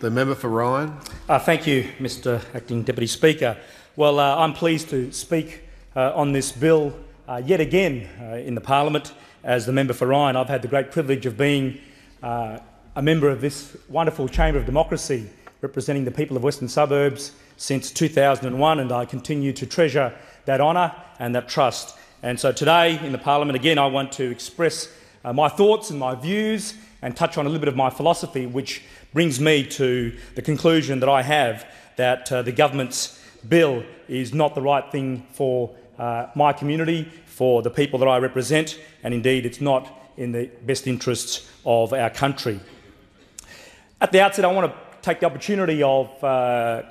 The member for Ryan. Thank you, Mr Acting Deputy Speaker. Well, I'm pleased to speak on this bill yet again in the Parliament as the member for Ryan. I've had the great privilege of being a member of this wonderful chamber of democracy representing the people of Western Suburbs since 2001, and I continue to treasure that honour and that trust. And so today in the Parliament, again, I want to express my thoughts and my views and touch on a little bit of my philosophy, which brings me to the conclusion that I have that the government's bill is not the right thing for my community, for the people that I represent, and indeed it's not in the best interests of our country. At the outset, I want to take the opportunity of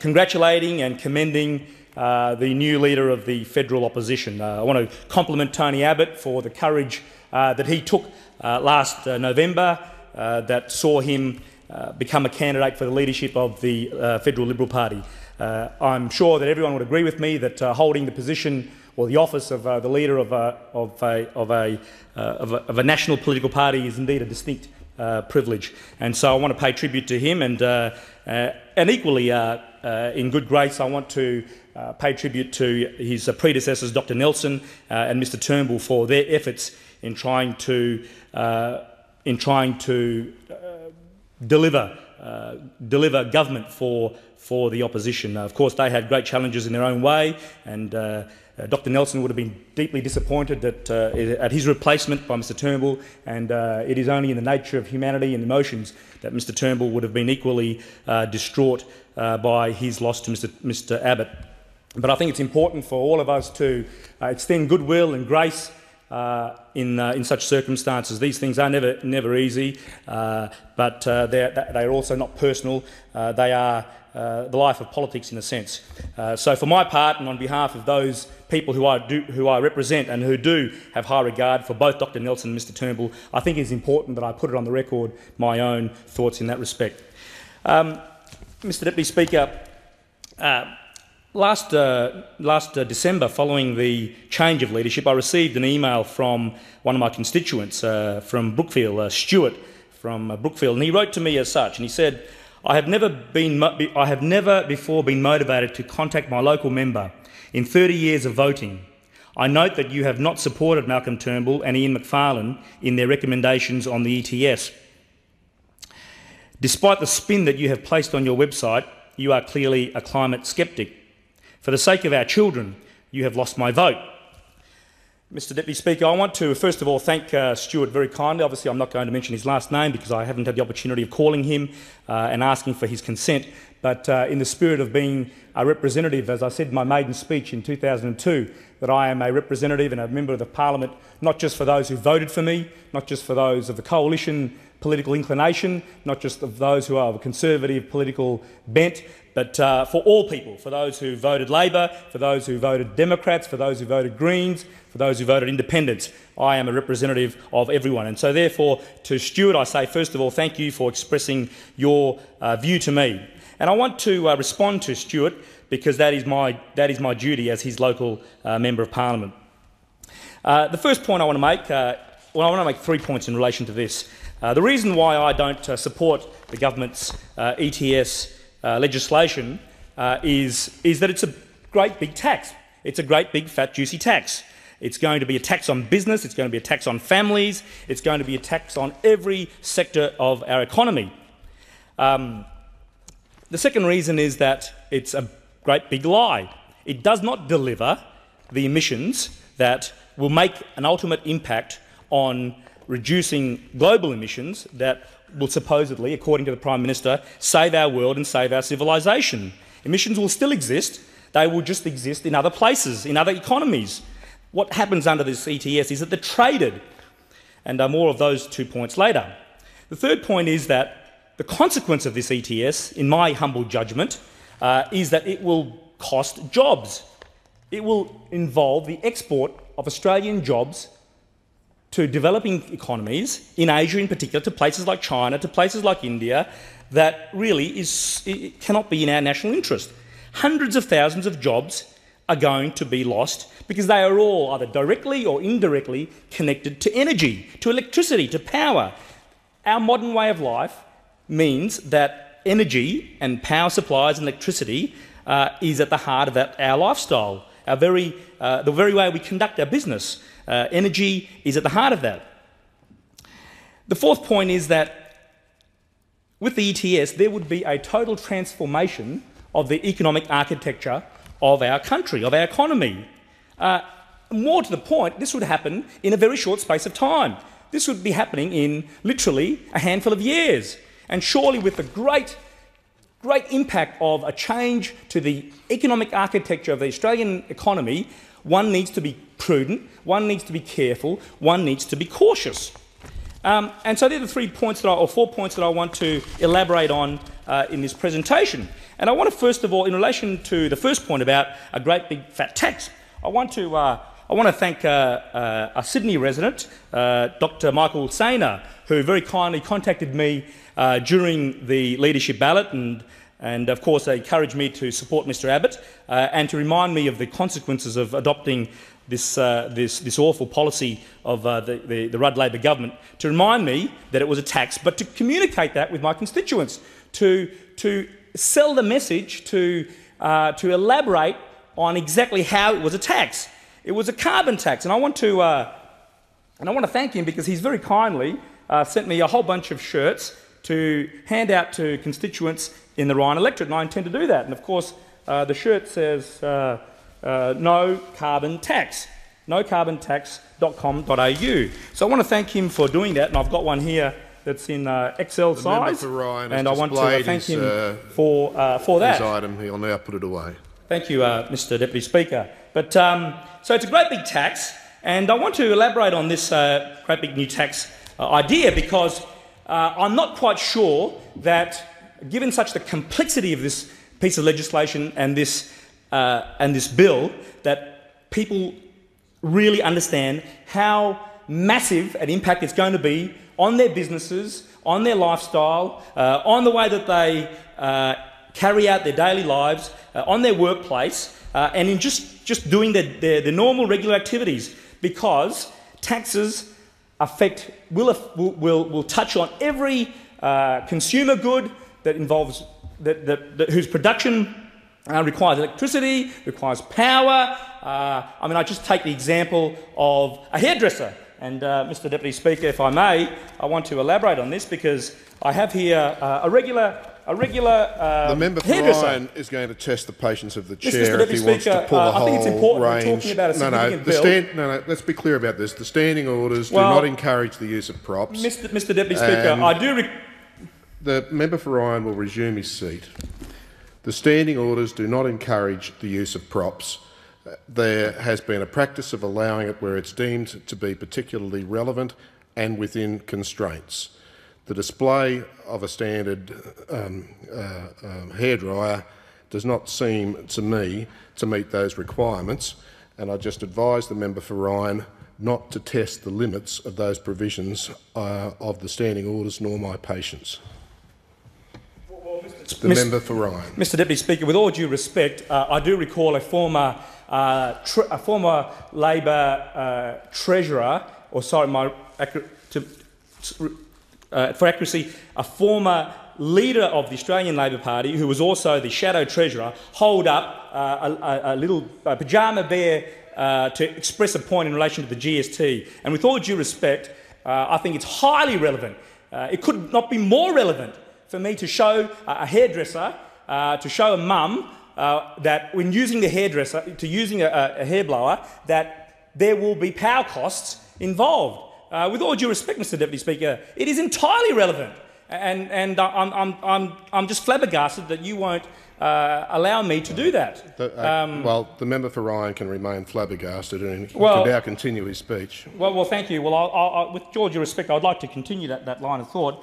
congratulating and commending the new leader of the federal opposition. I want to compliment Tony Abbott for the courage that he took last November that saw him become a candidate for the leadership of the Federal Liberal Party. I'm sure that everyone would agree with me that holding the position or the office of the leader of a national political party is indeed a distinct privilege, and so I want to pay tribute to him, and equally in good grace I want to pay tribute to his predecessors, Dr Nelson and Mr Turnbull, for their efforts in trying to deliver government for the opposition. Of course, they had great challenges in their own way, and Dr Nelson would have been deeply disappointed at his replacement by Mr Turnbull, and it is only in the nature of humanity and emotions that Mr Turnbull would have been equally distraught by his loss to Mr Abbott. But I think it's important for all of us to extend goodwill and grace in such circumstances. These things are never easy, but they're also not personal. They are the life of politics in a sense. So for my part, and on behalf of those people who I represent and who do have high regard for both Dr Nelson and Mr Turnbull, I think it's important that I put it on the record my own thoughts in that respect. Mr Deputy Speaker, Last December, following the change of leadership, I received an email from one of my constituents, from Brookfield, Stuart from Brookfield, and he wrote to me as such, and he said, I have never before been motivated to contact my local member in 30 years of voting. I note that you have not supported Malcolm Turnbull and Ian Macfarlane in their recommendations on the ETS. Despite the spin that you have placed on your website, you are clearly a climate sceptic. For the sake of our children, you have lost my vote. Mr Deputy Speaker, I want to first of all thank Stuart very kindly. Obviously, I'm not going to mention his last name because I haven't had the opportunity of calling him and asking for his consent. But in the spirit of being a representative, as I said in my maiden speech in 2002, that I am a representative and a member of the Parliament, not just for those who voted for me, not just for those of the coalition political inclination, not just of those who are of a conservative political bent, but for all people, for those who voted Labor, for those who voted Democrats, for those who voted Greens, for those who voted Independents. I am a representative of everyone. And so therefore, to Stuart, I say first of all, thank you for expressing your view to me. And I want to respond to Stuart because that is my duty as his local Member of Parliament. The first point I want to make, I want to make 3 points in relation to this. The reason why I don't support the government's ETS legislation is that it's a great big tax. It's a great big fat juicy tax. It's going to be a tax on business, it's going to be a tax on families, it's going to be a tax on every sector of our economy. The second reason is that it's a great big lie. It does not deliver the emissions that will make an ultimate impact on reducing global emissions that will supposedly, according to the Prime Minister, save our world and save our civilisation. Emissions will still exist, they will just exist in other places, in other economies. What happens under this ETS is that they're traded, and more of those 2 points later. The third point is that the consequence of this ETS, in my humble judgment, is that it will cost jobs. It will involve the export of Australian jobs to developing economies, in Asia in particular, to places like China, to places like India, that really it cannot be in our national interest. Hundreds of thousands of jobs are going to be lost because they are all either directly or indirectly connected to energy, to electricity, to power. Our modern way of life means that energy and power supplies and electricity is at the heart of our lifestyle, the very way we conduct our business. Energy is at the heart of that. The fourth point is that with the ETS, there would be a total transformation of the economic architecture of our country, of our economy. More to the point, this would happen in a very short space of time. This would be happening in literally a handful of years. And surely with the great impact of a change to the economic architecture of the Australian economy, one needs to be prudent, one needs to be careful, one needs to be cautious. And so they're the 4 points that I want to elaborate on in this presentation. And I want to, first of all, in relation to the first point about a great big fat tax, I want to thank a Sydney resident, Dr. Michael Sainer, who very kindly contacted me during the leadership ballot and of course encouraged me to support Mr Abbott and to remind me of the consequences of adopting this awful policy of the Rudd Labor government, to remind me that it was a tax, but to communicate that with my constituents, to sell the message, to elaborate on exactly how it was a tax. It was a carbon tax, and I want to thank him because he's very kindly sent me a whole bunch of shirts to hand out to constituents in the Ryan electorate, and I intend to do that. And of course, the shirt says no carbon tax, nocarbontax.com.au. So I want to thank him for doing that, and I've got one here that's in XL size, and I want to thank him for that. His item, he'll now put it away. Thank you, Mr Deputy Speaker. But so it's a great big tax, and I want to elaborate on this great big new tax idea because I'm not quite sure that, given such the complexity of this piece of legislation and this bill, that people really understand how massive an impact it's going to be on their businesses, on their lifestyle, on the way that they carry out their daily lives, on their workplace, and in just doing their normal, regular activities, because taxes will touch on every consumer good that involves whose production requires electricity, requires power. I mean, I just take the example of a hairdresser. And Mr Deputy Speaker, if I may, I want to elaborate on this because I have here a regular the member for hairdresser. Ryan is going to test the patience of the chair Mr. Deputy if he wants Speaker, to pull a whole I think it's important range. we're talking about a significant bill. Let's be clear about this. The standing orders do not encourage the use of props. Mr Deputy Speaker, I do... The member for Ryan will resume his seat. The standing orders do not encourage the use of props. There has been a practice of allowing it where it's deemed to be particularly relevant and within constraints. The display of a standard hairdryer does not seem to me to meet those requirements, and I just advise the member for Ryan not to test the limits of those provisions of the standing orders nor my patience. The member for Ryan. Mr Deputy Speaker, with all due respect, I do recall a former Labor treasurer, or sorry, for accuracy, a former leader of the Australian Labor Party, who was also the shadow treasurer, hold up a little pyjama bear to express a point in relation to the GST. And with all due respect, I think it's highly relevant. It could not be more relevant for me to show a hairdresser, to show a mum that when using the hairdresser, to using a hairblower, that there will be power costs involved. With all due respect, Mr Deputy Speaker, it is entirely relevant, and I'm just flabbergasted that you won't allow me to do that. Well, the member for Ryan can remain flabbergasted and can now continue his speech. Well, thank you. Well, with all due respect, I'd like to continue that line of thought.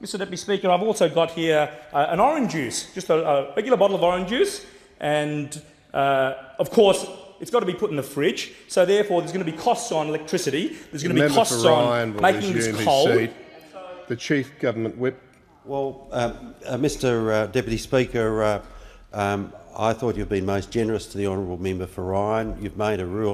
Mr Deputy Speaker, I've also got here an orange juice, just a regular bottle of orange juice, and of course it's got to be put in the fridge, so therefore there's going to be costs on electricity, there's going to be costs on making this cold. The Chief Government Whip. Well, Mr Deputy Speaker, I thought you've been most generous to the honourable member for Ryan. You've made a real